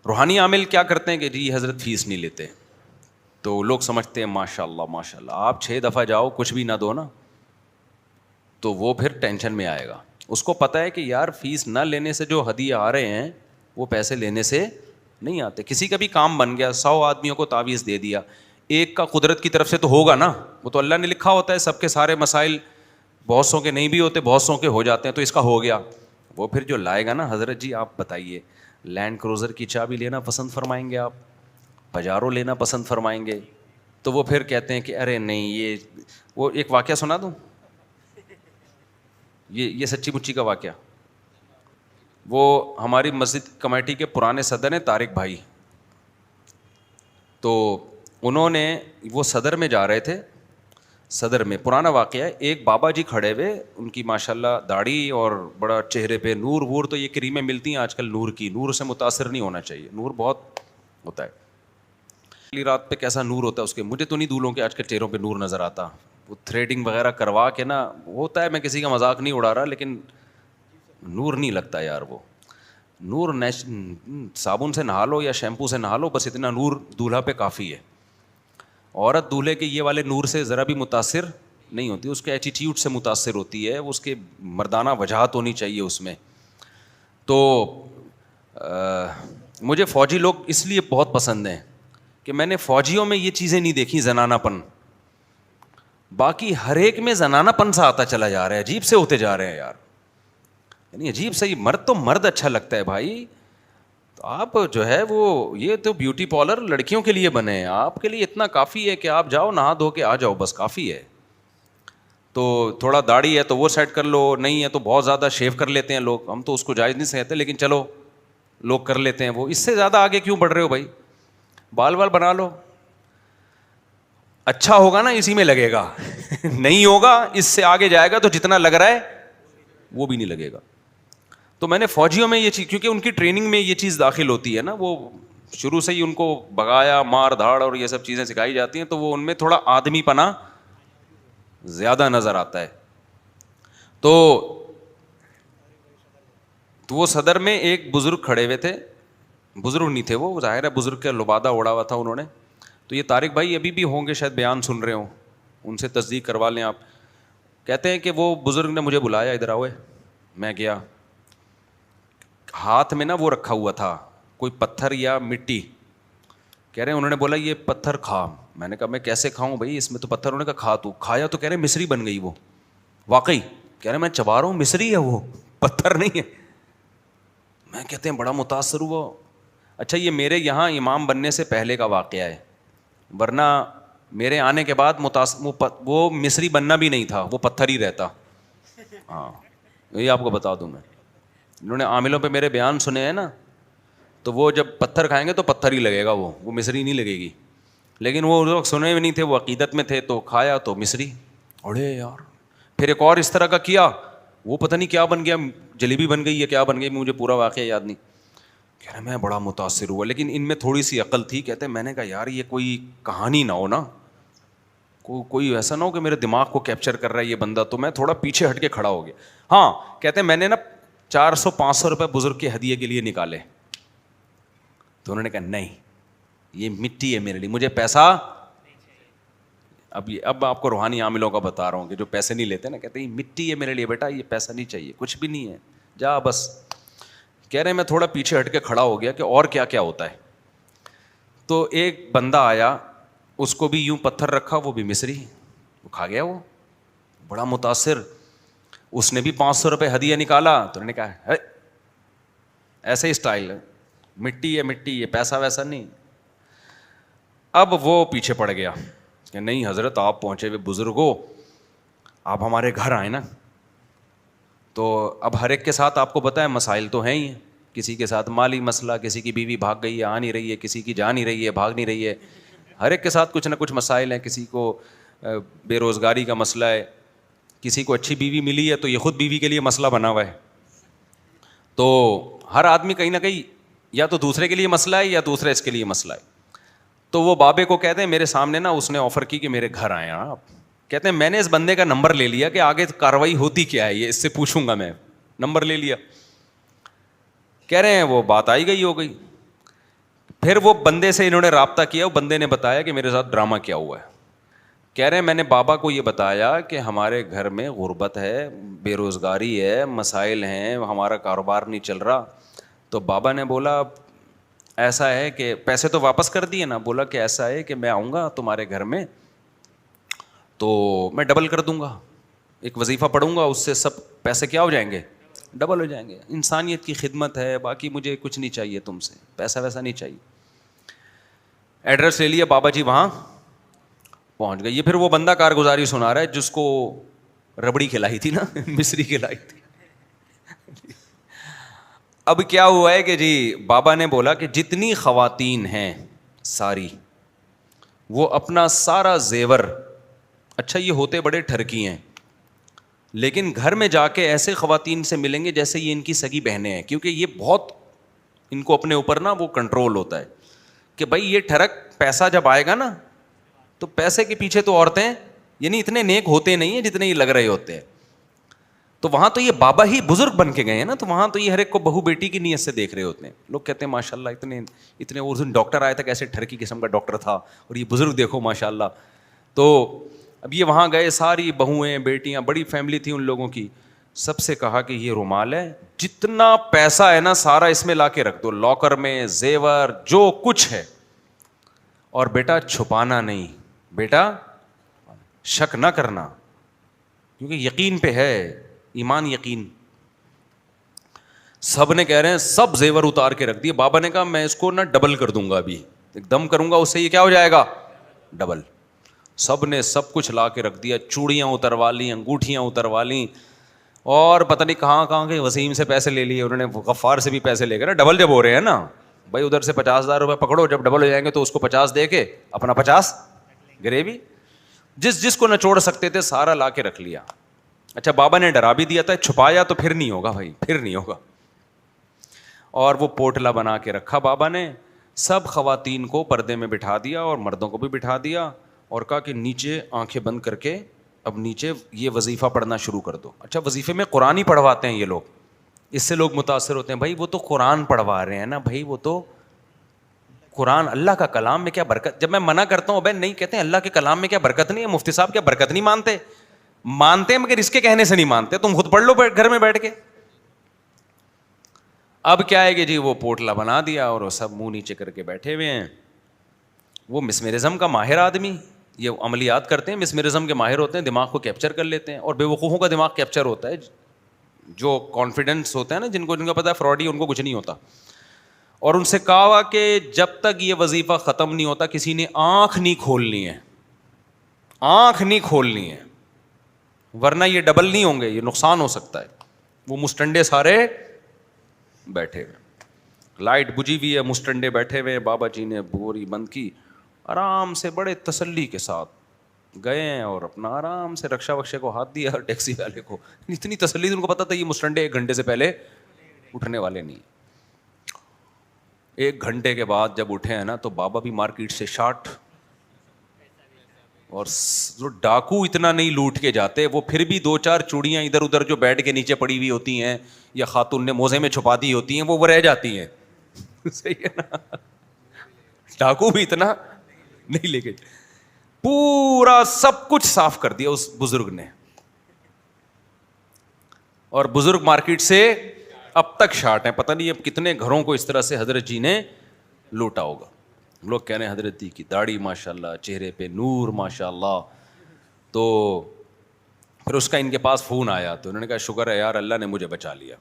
روحانی عامل کیا کرتے ہیں کہ جی حضرت فیس نہیں لیتے, تو لوگ سمجھتے ہیں ماشاء اللہ ماشاء اللہ, آپ 6 دفعہ جاؤ کچھ بھی نہ دو نا تو وہ پھر ٹینشن میں آئے گا. اس کو پتہ ہے کہ یار فیس نہ لینے سے جو ہدیے آ رہے ہیں وہ پیسے لینے سے نہیں آتے. کسی کا بھی کام بن گیا, 100 آدمیوں کو تعویذ دے دیا, ایک کا قدرت کی طرف سے تو ہوگا نا, وہ تو اللہ نے لکھا ہوتا ہے. سب کے سارے مسائل بہت سو کے نہیں بھی ہوتے, بہت سو کے ہو جاتے ہیں, تو اس کا ہو گیا. وہ پھر جو لائے گا نا, حضرت جی آپ بتائیے لینڈ کروزر کی چابی لینا پسند فرمائیں گے آپ, پجارو لینا پسند فرمائیں گے؟ تو وہ پھر کہتے ہیں کہ ارے نہیں یہ, وہ ایک واقعہ سنا دوں, یہ سچی مچی کا واقعہ. وہ ہماری مسجد کمیٹی کے پرانے صدر ہیں طارق بھائی, تو انہوں نے, وہ صدر میں جا رہے تھے, صدر میں پرانا واقعہ ہے, ایک بابا جی کھڑے ہوئے, ان کی ماشاءاللہ داڑھی اور بڑا چہرے پہ نور وور, تو یہ کریمیں ملتی ہیں آج کل نور کی, نور سے متاثر نہیں ہونا چاہیے, نور بہت ہوتا ہے. پہلی رات پہ کیسا نور ہوتا ہے اس کے, مجھے تو نہیں دولوں کے آج کل چہروں پہ نور نظر آتا, وہ تھریڈنگ وغیرہ کروا کے نا ہوتا ہے, میں کسی کا مذاق نہیں اڑا رہا, لیکن نور نہیں لگتا یار. وہ نور صابن سے نہا لو یا شیمپو سے نہا لو, بس اتنا نور دولہا پہ کافی ہے. عورت دولہے کے یہ والے نور سے ذرا بھی متاثر نہیں ہوتی, اس کے ایٹیٹیوڈ سے متاثر ہوتی ہے, اس کے مردانہ وجاہت ہونی چاہیے اس میں. تو مجھے فوجی لوگ اس لیے بہت پسند ہیں کہ میں نے فوجیوں میں یہ چیزیں نہیں دیکھی, زنانہ پن. باقی ہر ایک میں زنانہ پن سا آتا چلا جا رہا ہے, عجیب سے ہوتے جا رہے ہیں یار, یعنی عجیب سے. مرد تو مرد اچھا لگتا ہے بھائی, تو آپ جو ہے وہ یہ تو بیوٹی پارلر لڑکیوں کے لیے بنے ہیں, آپ کے لیے اتنا کافی ہے کہ آپ جاؤ نہا دھو کے آ جاؤ, بس کافی ہے. تو تھوڑا داڑھی ہے تو وہ سیٹ کر لو, نہیں ہے تو بہت زیادہ شیو کر لیتے ہیں لوگ, ہم تو اس کو جائز نہیں سمجھتے, لیکن چلو لوگ کر لیتے ہیں. وہ اس سے زیادہ آگے کیوں بڑھ رہے ہو بھائی؟ بال وال بنا لو, اچھا ہوگا نا اسی میں لگے گا, نہیں ہوگا اس سے آگے جائے گا تو جتنا لگ رہا ہے وہ بھی نہیں لگے گا. تو میں نے فوجیوں میں یہ چیز, کیونکہ ان کی ٹریننگ میں یہ چیز داخل ہوتی ہے نا, وہ شروع سے ہی ان کو بگایا مار دھاڑ اور یہ سب چیزیں سکھائی جاتی ہیں, تو وہ ان میں تھوڑا آدمی پنا زیادہ نظر آتا ہے. تو وہ صدر میں ایک بزرگ کھڑے ہوئے تھے, بزرگ نہیں تھے وہ, ظاہر ہے بزرگ کا لبادہ اڑا ہوا تھا انہوں نے. تو یہ طارق بھائی ابھی بھی ہوں گے شاید, بیان سن رہے ہوں, ان سے تصدیق کروا لیں آپ. کہتے ہیں کہ وہ بزرگ نے مجھے بلایا, ادھر آؤ. میں گیا, ہاتھ میں نا وہ رکھا ہوا تھا کوئی پتھر یا مٹی, کہہ رہے ہیں انہوں نے بولا یہ پتھر کھا. میں نے کہا میں کیسے کھاؤں بھائی, اس میں تو پتھر. انہوں نے کہا کھا. تو کھایا تو کہہ رہے مصری بن گئی وہ, واقعی کہہ رہے میں چبا رہا ہوں مصری ہے وہ, پتھر نہیں ہے. میں کہتے ہیں بڑا متاثر ہوا. اچھا یہ میرے یہاں امام بننے سے پہلے کا واقعہ ہے, ورنہ میرے آنے کے بعد وہ مصری بننا بھی نہیں تھا, وہ پتھر ہی رہتا. ہاں یہ آپ کو بتا دوں میں, انہوں نے عاملوں پہ میرے بیان سنے ہیں نا, تو وہ جب پتھر کھائیں گے تو پتھر ہی لگے گا, وہ مصری نہیں لگے گی. لیکن وہ لوگ سنے ہوئے نہیں تھے, وہ عقیدت میں تھے, تو کھایا تو مصری. اڑے یار. پھر ایک اور اس طرح کا کیا, وہ پتہ نہیں کیا بن گیا, جلیبی بن گئی یا کیا بن گئی, مجھے پورا واقعہ یاد نہیں. کہہ رہے میں بڑا متاثر ہوا, لیکن ان میں تھوڑی سی عقل تھی. کہتے ہیں میں نے کہا یار یہ کوئی کہانی نہ ہو نا, کوئی ایسا نہ ہو کہ میرے دماغ کو کیپچر کر رہا ہے یہ بندہ, تو میں تھوڑا پیچھے ہٹ کے کھڑا ہو گیا. ہاں کہتے ہیں میں نے نا 400-500 روپے بزرگ کے ہدیے کے لیے نکالے, تو انہوں نے کہا نہیں یہ مٹی ہے میرے لیے, مجھے پیسہ. اب آپ کو روحانی عاملوں کا بتا رہا ہوں کہ جو پیسے نہیں لیتے نا, کہتے ہیں مٹی ہے میرے لیے بیٹا, یہ پیسہ نہیں چاہیے, کچھ بھی نہیں ہے, جا بس. کہہ رہے ہیں میں تھوڑا پیچھے ہٹ کے کھڑا ہو گیا کہ اور کیا کیا ہوتا ہے. تو ایک بندہ آیا, اس کو بھی یوں پتھر رکھا, وہ بھی مصری, وہ کھا گیا, وہ بڑا متاثر. اس نے بھی 500 روپے ہدیہ نکالا, تو انہوں نے کہا ایسے ہی اسٹائل ہے, مٹی ہے مٹی, یہ پیسہ ویسا نہیں. اب وہ پیچھے پڑ گیا کہ نہیں حضرت آپ پہنچے ہوئے بزرگ ہو, آپ ہمارے گھر آئے نا. تو اب ہر ایک کے ساتھ آپ کو پتہ ہے مسائل تو ہیں ہی, کسی کے ساتھ مالی مسئلہ, کسی کی بیوی بھاگ گئی ہے آ نہیں رہی ہے, کسی کی جا نہیں رہی ہے بھاگ نہیں رہی ہے, ہر ایک کے ساتھ کچھ نہ کچھ مسائل ہیں. کسی کو بے روزگاری کا مسئلہ ہے, کسی کو اچھی بیوی ملی ہے تو یہ خود بیوی کے لیے مسئلہ بنا ہوا ہے. تو ہر آدمی کہیں نہ کہیں یا تو دوسرے کے لیے مسئلہ ہے یا دوسرا اس کے لیے مسئلہ ہے. تو وہ بابے کو کہتے ہیں میرے سامنے نا اس نے آفر کی کہ میرے گھر آئے آپ. کہتے ہیں میں نے اس بندے کا نمبر لے لیا کہ آگے کاروائی ہوتی کیا ہے, یہ اس سے پوچھوں گا میں, نمبر لے لیا. کہہ رہے ہیں وہ بات آئی گئی ہو گئی. پھر وہ بندے سے انہوں نے رابطہ کیا, وہ بندے نے بتایا کہ میرے ساتھ ڈرامہ کیا ہوا ہے. کہہ رہے ہیں میں نے بابا کو یہ بتایا کہ ہمارے گھر میں غربت ہے, بے روزگاری ہے, مسائل ہیں, ہمارا کاروبار نہیں چل رہا. تو بابا نے بولا ایسا ہے کہ پیسے تو واپس کر دیے نا, بولا کہ ایسا ہے کہ میں آؤں گا تمہارے گھر میں تو میں ڈبل کر دوں گا, ایک وظیفہ پڑھوں گا, اس سے سب پیسے کیا ہو جائیں گے, ڈبل ہو جائیں گے. انسانیت کی خدمت ہے, باقی مجھے کچھ نہیں چاہیے تم سے, پیسہ ویسا نہیں چاہیے. ایڈریس لے لیا, بابا جی وہاں پہنچ گئے. یہ پھر وہ بندہ کارگزاری سنا رہا ہے جس کو ربڑی کھلائی تھی نا, مصری کھلائی تھی. اب کیا ہوا ہے کہ جی بابا نے بولا کہ جتنی خواتین ہیں ساری, وہ اپنا سارا زیور, اچھا یہ ہوتے بڑے ٹھرکی ہیں لیکن گھر میں جا کے ایسے خواتین سے ملیں گے جیسے یہ ان کی سگی بہنیں ہیں, کیونکہ یہ بہت ان کو اپنے اوپر نا وہ کنٹرول ہوتا ہے کہ بھائی یہ ٹھرک پیسہ جب آئے گا نا تو پیسے کے پیچھے تو عورتیں یعنی اتنے نیک ہوتے نہیں ہیں جتنے یہ لگ رہے ہوتے ہیں. تو وہاں تو یہ بابا ہی بزرگ بن کے گئے ہیں نا, تو وہاں تو یہ ہر ایک کو بہو بیٹی کی نیت سے دیکھ رہے ہوتے ہیں. لوگ کہتے ہیں ماشاء اللہ اتنے اس دن ڈاکٹر آیا تھا, کیسے ٹھرکی قسم کا ڈاکٹر تھا, اور یہ بزرگ دیکھو ماشاء اللہ. تو اب یہ وہاں گئے, ساری بہویں بیٹیاں, بڑی فیملی تھی ان لوگوں کی. سب سے کہا کہ یہ رومال ہے, جتنا پیسہ ہے نا سارا اس میں لا کے رکھ دو, لاکر میں, زیور جو کچھ ہے, اور بیٹا چھپانا نہیں, بیٹا شک نہ کرنا, کیونکہ یقین پہ ہے, ایمان یقین. سب نے کہہ رہے ہیں سب زیور اتار کے رکھ دیے. بابا نے کہا میں اس کو نا ڈبل کر دوں گا, ابھی ایک دم کروں گا, اس سے یہ کیا ہو جائے گا, ڈبل. سب نے سب کچھ لا کے رکھ دیا, چوڑیاں اتروا لیں, انگوٹھیاں اتروا لیں, اور پتہ نہیں کہاں کہاں کے وسیم سے پیسے لے لیے انہوں نے, غفار سے بھی پیسے لے کے نا, ڈبل جب ہو رہے ہیں نا بھائی, ادھر سے 50,000 روپے پکڑو, جب ڈبل ہو جائیں گے تو اس کو 50 دے کے اپنا 50 گریوی, جس کو نچوڑ سکتے تھے سارا لا کے رکھ لیا. اچھا بابا نے ڈرا بھی دیا تھا, چھپایا تو پھر نہیں ہوگا بھائی, پھر نہیں ہوگا. اور وہ پوٹلا بنا کے رکھا بابا نے, سب خواتین کو پردے میں بٹھا دیا اور مردوں کو بھی بٹھا دیا, اور کہا کہ نیچے آنکھیں بند کر کے اب نیچے یہ وظیفہ پڑھنا شروع کر دو. اچھا وظیفے میں قرآن ہی پڑھواتے ہیں یہ لوگ, اس سے لوگ متاثر ہوتے ہیں, بھائی وہ تو قرآن پڑھوا رہے ہیں نا, بھائی وہ تو قرآن اللہ کا کلام میں کیا برکت. جب میں منع کرتا ہوں بھائی نہیں, کہتے ہیں اللہ کے کلام میں کیا برکت نہیں ہے, مفتی صاحب کیا برکت نہیں مانتے, مانتے ہیں مگر اس کے کہنے سے نہیں مانتے, تم خود پڑھ لو گھر میں بیٹھ کے. اب کیا ہے کہ جی وہ پوٹلا بنا دیا اور وہ سب منہ نیچے کر کے بیٹھے ہوئے ہیں. وہ مسمرزم کا ماہر آدمی, یہ عملیات کرتے ہیں, مسمرزم کے ماہر ہوتے ہیں, دماغ کو کیپچر کر لیتے ہیں, اور بے وقوفوں کا دماغ کیپچر ہوتا ہے, جو کانفیڈنس ہوتا ہے نا, جن کو پتا ہے فراڈی, ان کو کچھ نہیں ہوتا. اور ان سے کہا کہ جب تک یہ وظیفہ ختم نہیں ہوتا کسی نے آنکھ نہیں کھولنی ہے, آنکھ نہیں کھولنی ہے, ورنہ یہ ڈبل نہیں ہوں گے, یہ نقصان ہو سکتا ہے. وہ مسٹنڈے سارے بیٹھے ہوئے, لائٹ بجھی ہوئی ہے, مسٹنڈے بیٹھے ہوئے, بابا جی نے بوری بند کی, آرام سے بڑے تسلی کے ساتھ گئے ہیں اور اپنا آرام سے رکشا وکشے کو ہاتھ دیا, ٹیکسی والے کو اتنی تسلی تھی, ان کو پتا تھا یہ مسٹنڈے 1 گھنٹے سے پہلے اٹھنے والے نہیں. 1 گھنٹے کے بعد جب اٹھے ہیں نا تو بابا بھی مارکیٹ سے شارٹ, اور جو ڈاکو اتنا نہیں لوٹ کے جاتے, وہ پھر بھی 2-4 چوڑیاں ادھر ادھر جو بیڈ کے نیچے پڑی ہوئی ہوتی ہیں یا خاتون نے موزے میں چھپا دی ہوتی ہیں, وہ رہ جاتی ہیں. صحیح ہے نا, ڈاکو بھی اتنا نہیں لے کے, پورا سب کچھ صاف کر دیا اس بزرگ نے, اور بزرگ مارکیٹ سے اب تک شارٹ ہیں. پتہ نہیں اب کتنے گھروں کو اس طرح سے حضرت جی نے لوٹا ہوگا. لوگ کہہ رہے ہیں حضرت جی کی داڑھی ماشاء اللہ, چہرے پہ نور ماشاء اللہ. تو پھر اس کا ان کے پاس فون آیا تو انہوں نے کہا شکر ہے یار اللہ نے مجھے بچا لیا.